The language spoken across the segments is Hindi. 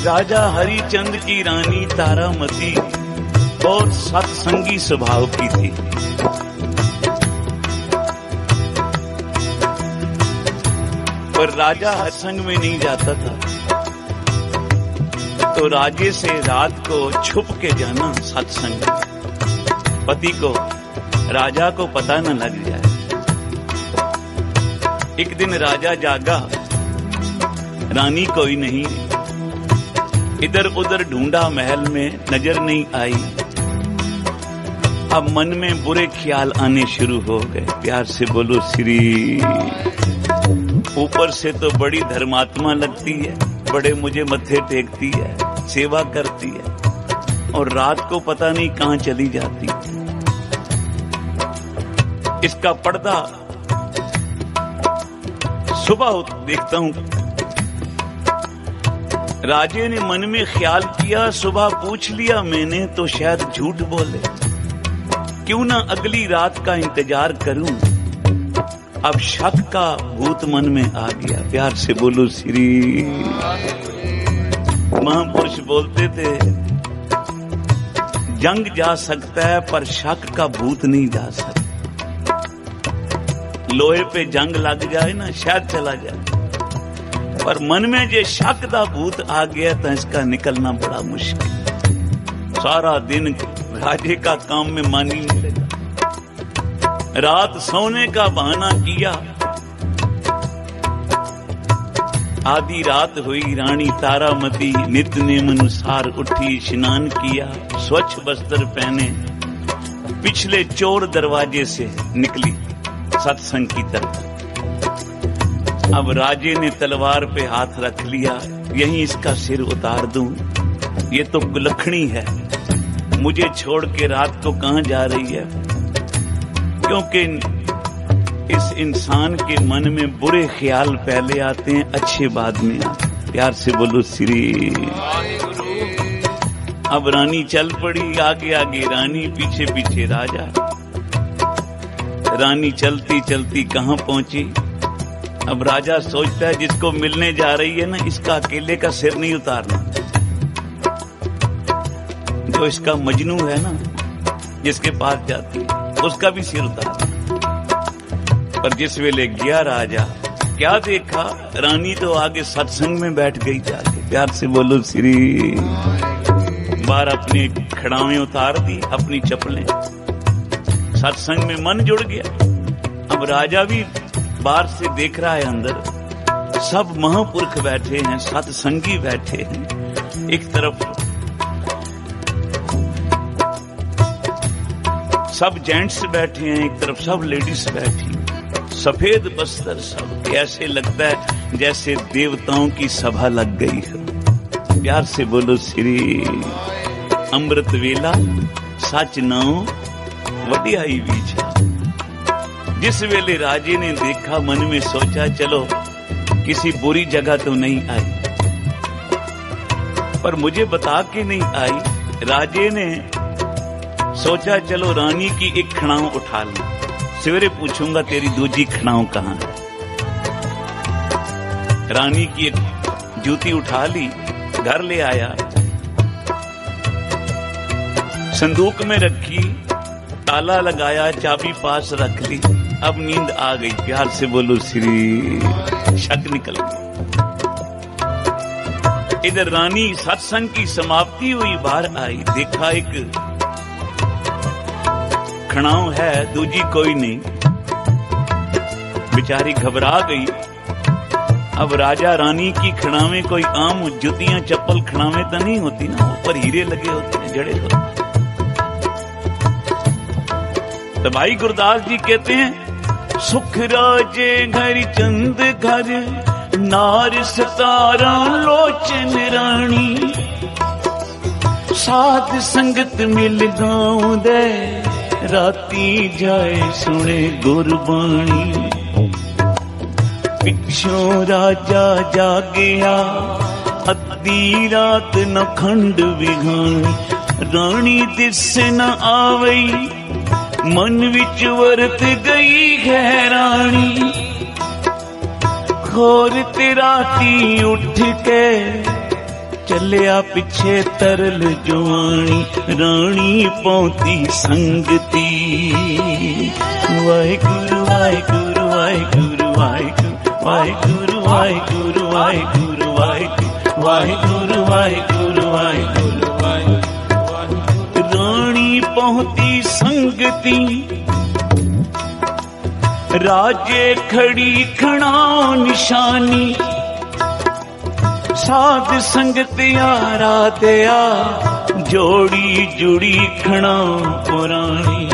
राजा हरिचंद की रानी तारामती बहुत सत्संगी स्वभाव की थी। पर राजा हरसंग में नहीं जाता था, तो राजे से रात को छुप के जाना सत्संग, पति को राजा को पता न लग जाए। एक दिन राजा जागा, रानी कोई नहीं, इधर उधर ढूंढा, महल में नजर नहीं आई। अब मन में बुरे ख्याल आने शुरू हो गए। प्यार से बोलो श्री। ऊपर से तो बड़ी धर्मात्मा लगती है, बड़े मुझे मत्थे टेकती है, सेवा करती है, और रात को पता नहीं कहां चली जाती। इसका पर्दा सुबह देखता हूं, राजे ने मन में ख्याल किया, सुबह पूछ लिया मैंने तो शायद झूठ बोले, क्यों ना अगली रात का इंतजार करूं। अब शक का भूत मन में आ गया। प्यार से बोलो श्री। महापुरुष बोलते थे जंग जा सकता है पर शक का भूत नहीं जा सकता। लोहे पे जंग लग जाए ना, शायद चला जाए, पर मन में जो शक का भूत आ गया तो इसका निकलना बड़ा मुश्किल। सारा दिन राजे का काम में मन ही नहीं लगा। रात सोने का बहाना किया। आधी रात हुई, रानी तारामती नित्य नेम अनुसार उठी, स्नान किया, स्वच्छ वस्त्र पहने, पिछले चोर दरवाजे से निकली सत्संग की तरफ। अब राजे ने तलवार पे हाथ रख लिया, यहीं इसका सिर उतार दूं, ये तो कुलखणी है, मुझे छोड़ के रात को कहां जा रही है। क्योंकि इस इंसान के मन में बुरे ख्याल पहले आते हैं, अच्छे बाद में आते हैं। प्यार से बोलो श्री। अब रानी चल पड़ी, आगे आगे रानी, पीछे पीछे राजा। रानी चलती चलती कहां पहुंची। अब राजा सोचता है जिसको मिलने जा रही है ना, इसका अकेले का सिर नहीं उतारना। जो इसका मजनू है ना, जिसके पास जाती है, उसका भी सिर उतारना। पर जिस वेले गया राजा, क्या देखा, रानी तो आगे सत्संग में बैठ गई जाके। प्यार से बोलो श्री। बार अपनी खड़ावें उतार दी, अपनी चप्पलें, सत्संग में मन जुड़ गया। अब राजा भी बाहर से देख रहा है, अंदर सब महापुरुष बैठे हैं, सत्संगी बैठे हैं। एक तरफ सब जेंट्स बैठे हैं, एक तरफ सब लेडीज बैठी हैं, सफेद बस्तर, सब ऐसे लगता है जैसे देवताओं की सभा लग गई है। प्यार से बोलो श्री। अमृत वेला सच नाओ वडियाई बीजा। जिस वेले राजे ने देखा, मन में सोचा चलो किसी बुरी जगह तो नहीं आई, पर मुझे बता के नहीं आई। राजे ने सोचा चलो रानी की एक खड़ाऊ उठा ली, सवेरे पूछूंगा तेरी दूजी खड़ाऊ कहां है। रानी की एक जूती उठा ली, घर ले आया, संदूक में रखी, ताला लगाया, चाबी पास रख ली। अब नींद आ गई। प्यार से बोलो श्री। शक निकल गई। इधर रानी सत्संग की समाप्ति हुई, बाहर आई, देखा एक खड़ाऊ है, दूजी कोई नहीं। बेचारी घबरा गई। अब राजा रानी की खड़ावें कोई आम जुतियां चप्पल खड़ावें तो नहीं होती ना, ऊपर हीरे लगे होते हैं, जड़े होते हैं। तो भाई गुरदास जी कहते हैं, सुख राजे घर चंद घर, नार सतारा लोचन रानी। साध संगत मिल गाँव दे, राती जाए सुने गुरबाणी। पिछों राजा जागया, अद्धी रात न खंड विघानी। रानी दिस न आवई, मन विच वरत गई गहरानी। खोर ते राती उठ के चलिया पिछे तरल जुआनी, रानी पौती संगती। वाहिगुरु वाहिगुरु वाहिगुरु वाहिगुरु वाहिगुरु वाहिगुरु वाहिगुरु वाहिगुरु वाहिगुरु वाहिगुरु वाहिगुरु। रानी पहुंची संगती, राजे खड़ी खड़ाओ निशानी। साध संगत यारा दया, जोड़ी जुड़ी खड़ाओ पुरानी।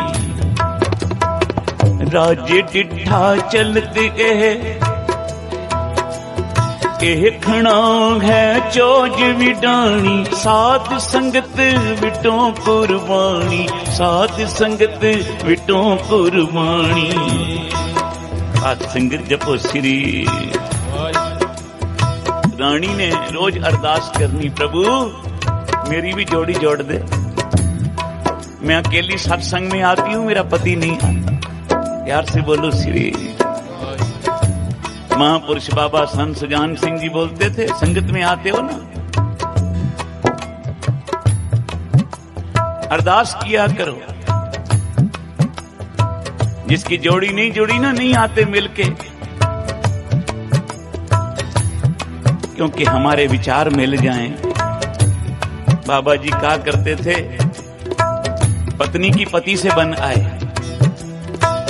राजे डिठा चलते एह खड़ाओ है चोज विडानी। साध संगत विटो कुर्बानी, साध संगत विटो कुर्बानी। साध संगत जपो श्री। रानी ने रोज अरदास करनी, प्रभु मेरी भी जोड़ी जोड़ दे। मैं अकेली सत्संग में आती हूँ, मेरा पति नहीं आता। प्यार से बोलो श्री। महापुरुष बाबा संत सुजान सिंह जी बोलते थे, संगत में आते हो ना, अरदास किया करो। जिसकी जोड़ी नहीं जुड़ी ना, नहीं आते मिलके, क्योंकि हमारे विचार मिल जाएं। बाबा जी कहा करते थे, पत्नी की पति से बन आए,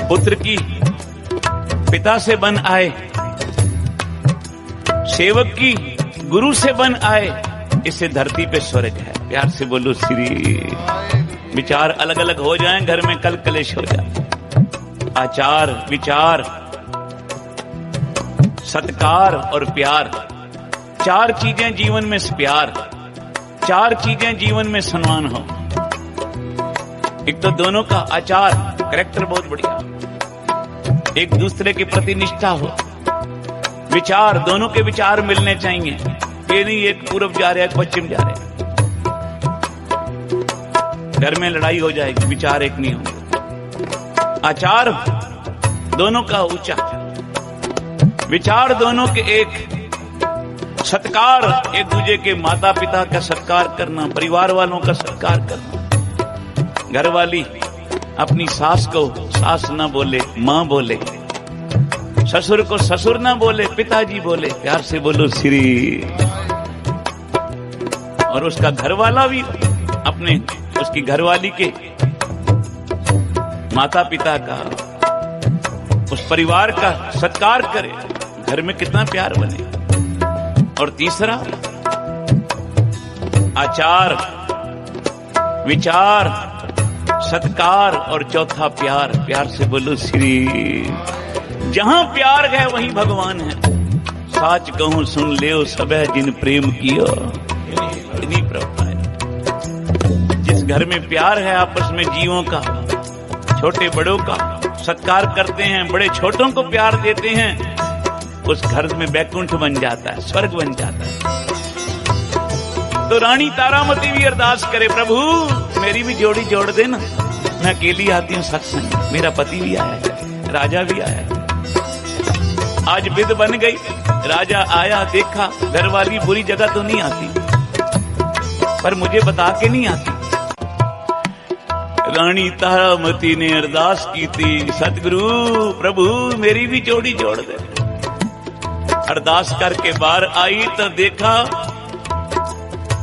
पुत्र की पिता से बन आए, सेवक की गुरु से बन आए, इससे धरती पे स्वर्ग है। प्यार से बोलो श्री। विचार अलग अलग हो जाएं, घर में कल कलेश हो जाए। आचार, विचार, सत्कार और प्यार, चार चीजें जीवन में प्यार, चार चीजें जीवन में सम्मान हो। एक तो दोनों का आचार, कैरेक्टर बहुत बढ़िया, एक दूसरे के प्रति निष्ठा हो। विचार, दोनों के विचार मिलने चाहिए। ये नहीं एक पूर्व जा रहा है, एक पश्चिम जा रहा है, घर में लड़ाई हो जाएगी, विचार एक नहीं होंगे। आचार दोनों का ऊंचा, विचार दोनों के एक। सत्कार, एक दूसरे के माता पिता का सत्कार करना, परिवार वालों का सत्कार करना। घर वाली अपनी सास को सास ना बोले, मां बोले। ससुर को ससुर ना बोले, पिताजी बोले। प्यार से बोलो श्री। और उसका घर वाला भी अपने उसकी घरवाली के माता पिता का, उस परिवार का सत्कार करे। घर में कितना प्यार बने। और तीसरा आचार, विचार, सत्कार, और चौथा प्यार। प्यार से बोलो श्री। जहां प्यार है वहीं भगवान है। साच कहूं सुन ले सबे जिन प्रेम किया। इतनी प्रभु है। जिस घर में प्यार है आपस में जीवों का, छोटे बड़ों का सत्कार करते हैं, बड़े छोटों को प्यार देते हैं, उस घर में बैकुंठ बन जाता है, स्वर्ग बन जाता है। तो रानी तारामती भी अरदास करे, प्रभु मेरी भी जोड़ी जोड़ देना। मैं अकेली आती हूँ सत्संग, मेरा पति भी आया है, राजा भी आया है। आज विध बन गई, राजा आया, देखा घरवाली बुरी जगह तो नहीं आती, पर मुझे बता के नहीं आती। रानी तारामती ने अरदास की थी, सतगुरु प्रभु मेरी भी जोड़ी जोड़ दे। अरदास करके बाहर आई तो देखा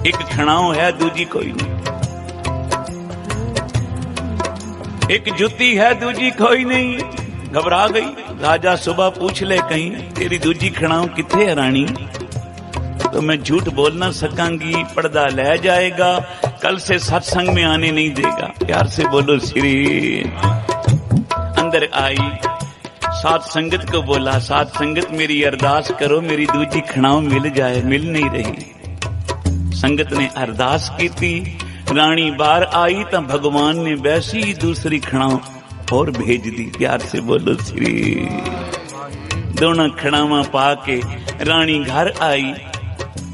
एक खड़ाऊ है, दूजी कोई नहीं। एक जुती है, दूजी कोई नहीं। घबरा गई। राजा सुबह पूछ ले कहीं तेरी दूजी खड़ाऊ किथे है रानी? तो मैं झूठ बोल ना सकांगी, पर्दा ले जाएगा, कल से सत्संग में आने नहीं देगा। प्यार से बोलो श्री। अंदर आई, साथ संगत को बोला, साथ संगत मेरी अरदास करो, मेरी दूजी खड़ाऊ मिल जाए। मिल नहीं रही। संगत ने अरदास की थी, रानी बाहर आई तो भगवान ने वैसी दूसरी खड़ाऊ और भेज दी। प्यार से बोलो श्री। दोनों खड़ावा पाके रानी घर आई।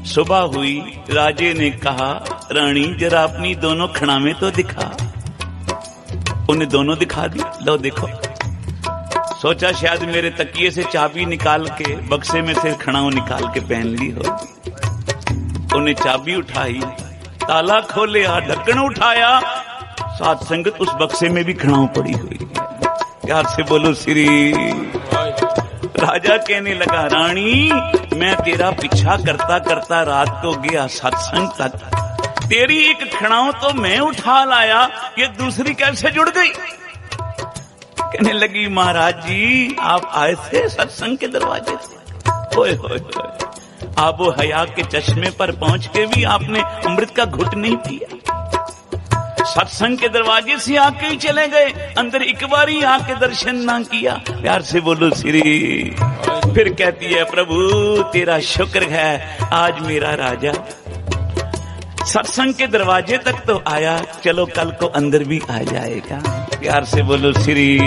सुबह हुई, राजे ने कहा रानी जरा अपनी दोनों खड़ावें तो दिखा। उन्हें दोनों दिखा दी। लो देखो। सोचा शायद मेरे तकिए से चाबी निकाल के बक्से में से खड़ाऊ निकाल के पहन ली हो। उन्हें चाबी उठाई, ताला खोलिया, ढक्कन उठाया, साथ संगत उस बक्से में भी खड़ाऊ पड़ी हुई है। प्यार से बोलो श्री। राजा कहने लगा, रानी मैं तेरा पीछा करता करता रात को गया सत्संग तक, तेरी एक खड़ाऊ तो मैं उठा लाया, ये दूसरी कैसे जुड़ गई? कहने लगी, महाराज जी आप आए थे सत्संग के दरवाजे से। ओए होए होए, आबो हया के चश्मे पर पहुंच के भी आपने अमृत का घुट नहीं पिया। सत्संग के दरवाजे से आके ही चले गए, अंदर एक बार ही आके दर्शन ना किया। प्यार से बोलो श्री। फिर कहती है, प्रभु तेरा शुक्र है आज मेरा राजा सत्संग के दरवाजे तक तो आया, चलो कल को अंदर भी आ जाएगा। प्यार से बोलो श्री।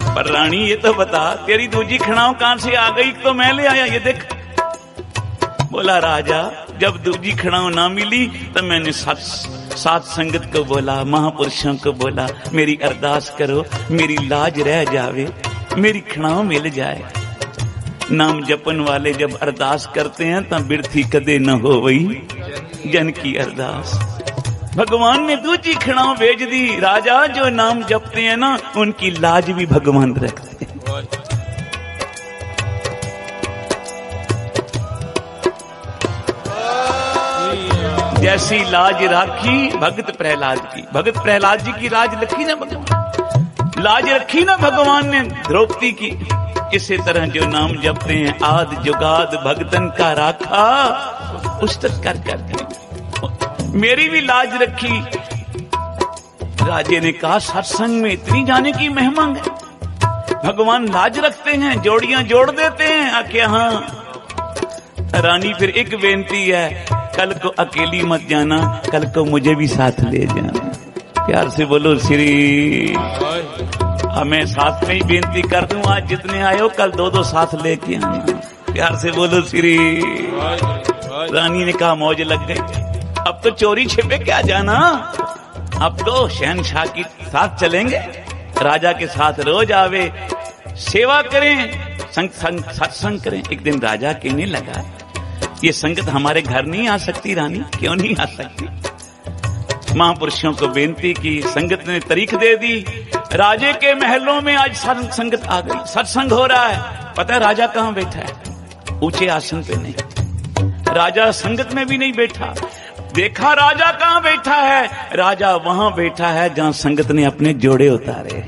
पर रानी ये तो बता, तेरी दूजी खड़ाऊ कहां से आ गई? तो मैं ले आया, ये देख। बोला, राजा जब दूजी खड़ाऊ ना मिली तो मैंने साथ संगत को बोला, महापुरुषों को बोला, मेरी अरदास करो, मेरी लाज रह जावे, मेरी खड़ाऊ मिल जाए। नाम जपन वाले जब अरदास करते हैं तो बिरथी कदे न हो वही जन की अरदास। भगवान ने दूजी खड़ाऊ भेज दी। राजा जो नाम जपते हैं ना, उनकी लाज भी भगवान रखते हैं। जैसी लाज राखी भगत प्रहलाद की। भगत प्रहलाद जी की लाज रखी ना भगवान, लाज रखी ना भगवान ने द्रौपदी की। इसी तरह जो नाम जपते हैं, आद जुगाद भगतन का राखा, पुस्तक कर करके मेरी भी लाज रखी। राजे ने कहा, सत्संग में इतनी जाने की महिमा है, भगवान लाज रखते हैं, जोड़ियां जोड़ देते हैं। आके हाँ रानी, फिर एक बेनती है, कल को अकेली मत जाना, कल को मुझे भी साथ ले जाना। प्यार से बोलो श्री। मैं साथ में ही बेनती कर दूं, आज जितने आए हो कल दो दो साथ लेके आना। प्यार से बोलो श्री। रानी ने कहा, मौज लग गई, अब तो चोरी छिपे क्या जाना, अब तो शहनशाह के साथ चलेंगे, राजा के साथ रोज आवे, सेवा करें, सत्संग करें। एक दिन राजा कहने लगा, ये संगत हमारे घर नहीं आ सकती रानी? क्यों नहीं आ सकती? महापुरुषों को बेनती की, संगत ने तारीख दे दी। राजे के महलों में आज संगत आ गई, सत्संग हो रहा है। पता है राजा कहां बैठा है? ऊंचे आसन पे नहीं, राजा संगत में भी नहीं बैठा। देखा राजा कहां बैठा है? राजा वहां बैठा है जहां संगत ने अपने जोड़े उतारे।